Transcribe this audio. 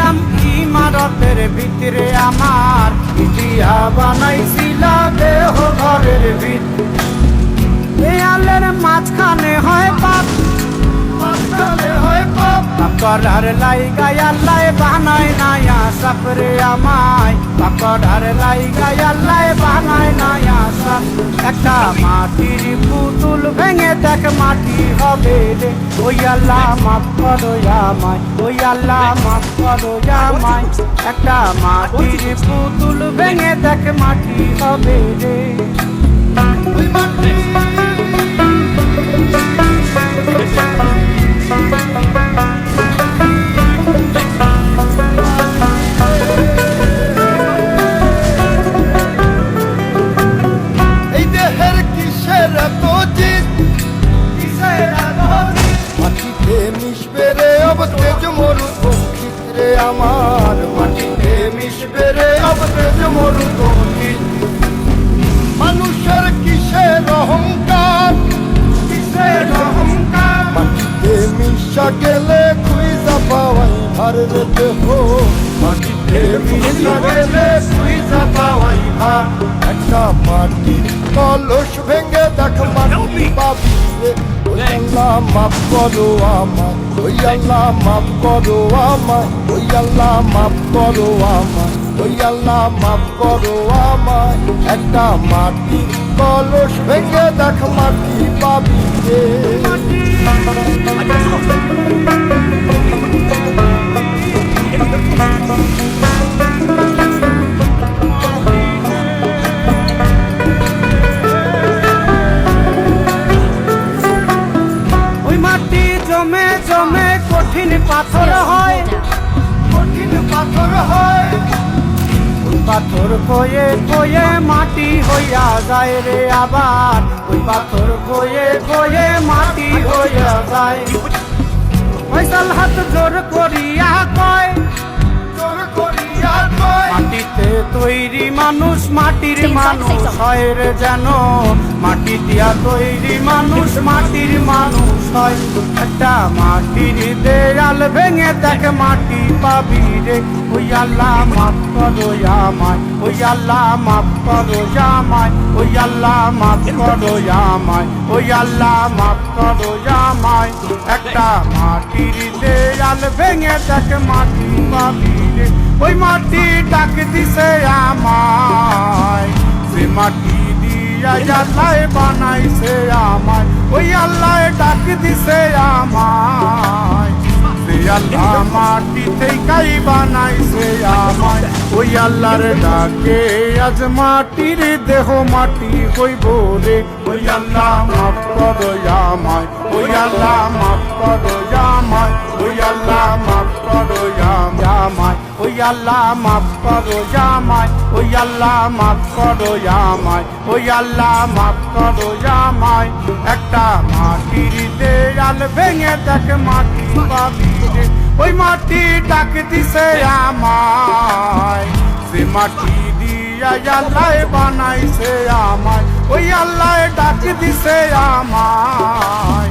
বানাইছিলাম ইমারতের ভিতরে আমার, ইটিয়া বানাইছিল দেহ ঘরের ভিতরে। দেয়ালের মাঝখানে হয় পাপ, মাঝখানে হয় পাপ করার লাইগায় আল্লাহ বানায় নায়া সাপরে আমায়, করার লাইগায় আল্লাহ বানায় নায়া সাপ। একটা মাটির পুতুল ভেঙে দেখ মাটি হবে রে, ওই আল্লাহ মাফ করো আমায়, ওই আল্লাহ মাফ করো আমায়। একটা মাটির পুতুল ভেঙে দেখ মাটি হবে রে। আমার মাটিতে মিশবে রে अब তেজ মরুভূমি। মানুষের কিসের অহংকার, কিসের অহংকার মাটিতে মিশা গেলে খুঁজা পাওয়াই ভার রে দেহ, মাটিতে মিশা গেলে খুঁজা পাওয়াই ভার। একটা মাটির কলস ভেঙে দেখ মাটি পাবি রে, ওই আল্লাহ মাফ করো আমায়, ওই আল্লাহ মাফ করো আমায়, ওই আল্লাহ মাফ করো আমায়, ওই আল্লাহ মাফ করো আমায়। একটা মাটির কলস ভেঙে দেখ মাটি পাবি রে। জমে জমে কঠিন পাথর হয়, কঠিন পাথর হয়। ওই পাথর কয়ে কয়ে মাটি হইয়া যায় রে আবার, ওই পাথর কয়ে কয়ে মাটি হইয়া যায়। ফয়সাল হাত জোর করিয়া কয়, জোর করিয়া কয় মাটিতে তৈরি মানুষ মাটির মানুষ হয় রে যেন, মাটি দিয়া তৈরি মানুষ মাটির মানুষ হয়। একটা মাটির দেয়াল ভেঙে দেখ মাটি পাবি রে, ওই আল্লাহ মাফ করো আমায়, ওই আল্লাহ মাফ করো আমায়, ওই আল্লাহ মাফ করো আমায়, ওই আল্লাহ মাফ করো আমায়। একটা মাটির দেয়াল ভেঙে দেখ মাটি পাবি রে, ওই মাটি ডাক দিছে আমায়, সে মাটি আল্লাহ বানাইছে আমায়, ওই আল্লাহ ডাক দিছে আমায়। সে আল্লাহ মাটি থেকেই বানাইছে আমায়, ওই আল্লাহর ডাকে আজ মাটির দেহ মাটি হইব রে। ওই আল্লাহ মাফ করো আমায়, ওই আল্লাহ মাফ করো আমায়, ওই আল্লাহ মাফ করো আমায়, ওই আল্লাহ মাফ করো আমায়, ওই আল্লাহ মাফ করো আমায়, ওই আল্লাহ মাফ করো আমায়। একটা মাটির দেয়াল ভেঙে দেখ মাটি পাবি রে, ওই মাটি ডাক দিছে আমায়, সে মাটি দিয়া আল্লাহ বানাইছে আমায়, ওই আল্লাহ ডাক দিছে আমায়।